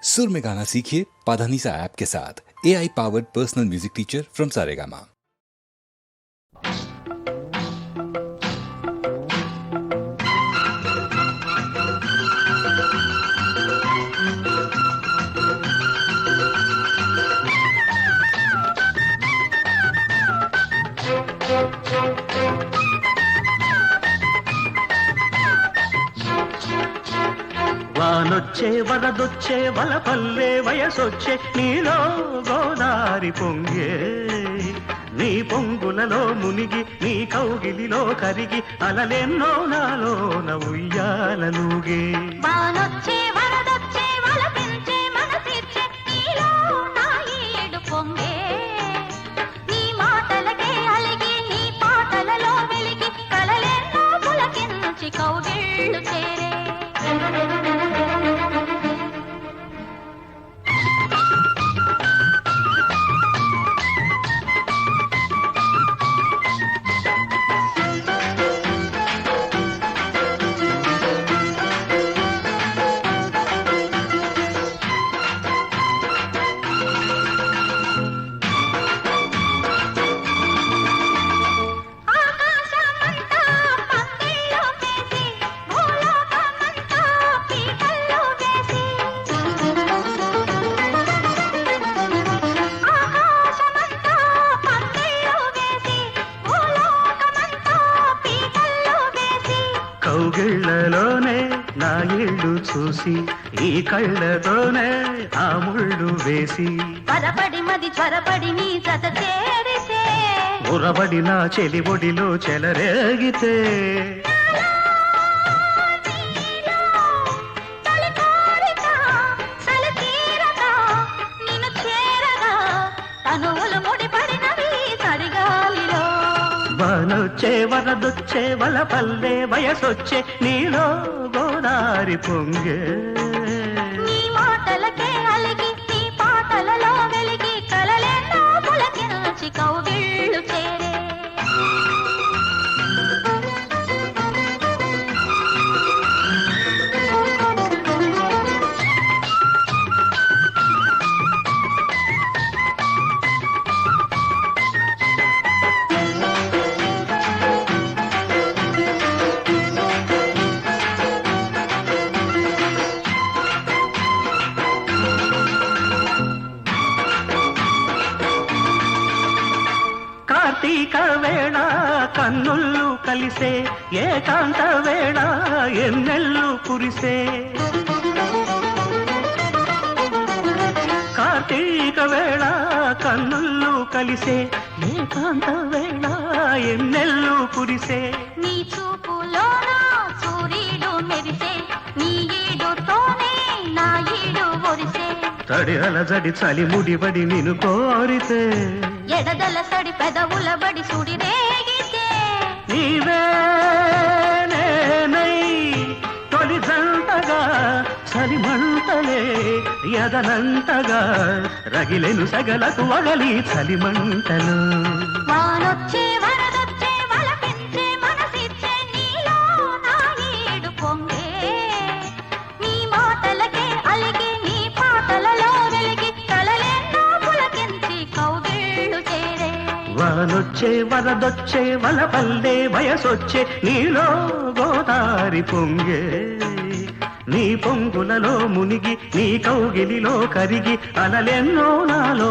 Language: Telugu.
सुर में गाना सीखिए पाधानीसा ऐप के साथ। AI powered personal music teacher from Saregama. వానొచ్చే వరదొచ్చే వలపల్లే వయసొచ్చే నీలో గోదారి పొంగే నీ పొంగులలో మునిగి నీ కౌగిలిలో కరిగి అలలెన్నో నాలోన ఉయ్యాలలుగే. వానొచ్చే వరదొచ్చే వలపించే మనసిచ్చే నీలో నా ఈడు పొంగే నీ మాటలకే అలిగి నీ పాటలలో వెలిగి కలలెన్నో పులకించి కౌగిళ్ళు చేరే. కౌగిళ్లలోనే నా ఇళ్ళు చూసి ఈ కళ్ళతోనే ఆ ముళ్ళు వేసి పరపడి మది త్వరపడి నీ జత చేరితే ఉరబడి నా చెలి ఒడిలో చెలరేగితే వానొచ్చే వరదొచ్చే వలపల్లే వయసొచ్చే నీలో గోదారి పొంగే నీ మాటలకే అలిగి నీ పాటలలో వెలిగి కలలెన్నో పులకించి కౌగిళ్ళు చేరే. కార్తీక వేళ కన్నుళ్ళు కలిసే ఏకాంత వేళ ఎన్నెల్లు కురిసే కార్తీక వేళ కన్నుళ్ళు కలిసే ఏకాంత వేళ ఎన్నెల్లు కురిసే నీ చూపులోన సూర్యుడు మెరిసే నీ ఈడుతోనే నా ఈడు ఒరిసే తడి అలజడి చలి ముడిబడి నిన్ను కోరితే ఎడదల సడి పెదవుల బడి సుడి రేగితే నీవే నేనై తొలి జంటగా చలిమంటలే ఎదనంతగా రగిలెను సగలకు వగలి చలిమంటలు. వానొచ్చే వరదొచ్చే వలపించే మనసిచ్చే నీలో నా ఈడు పొంగే నీ మాటలకే అలిగి నీ పాటలలో వెలిగి కలలెన్నో పులకించి కౌగిళ్ళు చేరే. వానొచ్చే వరదొచ్చే వలపల్లే వయసొచ్చే నీలో గోదారి పొంగే నీ పొంగులలో మునిగి నీ కౌగిలిలో కరిగి అలలెన్నో నాలో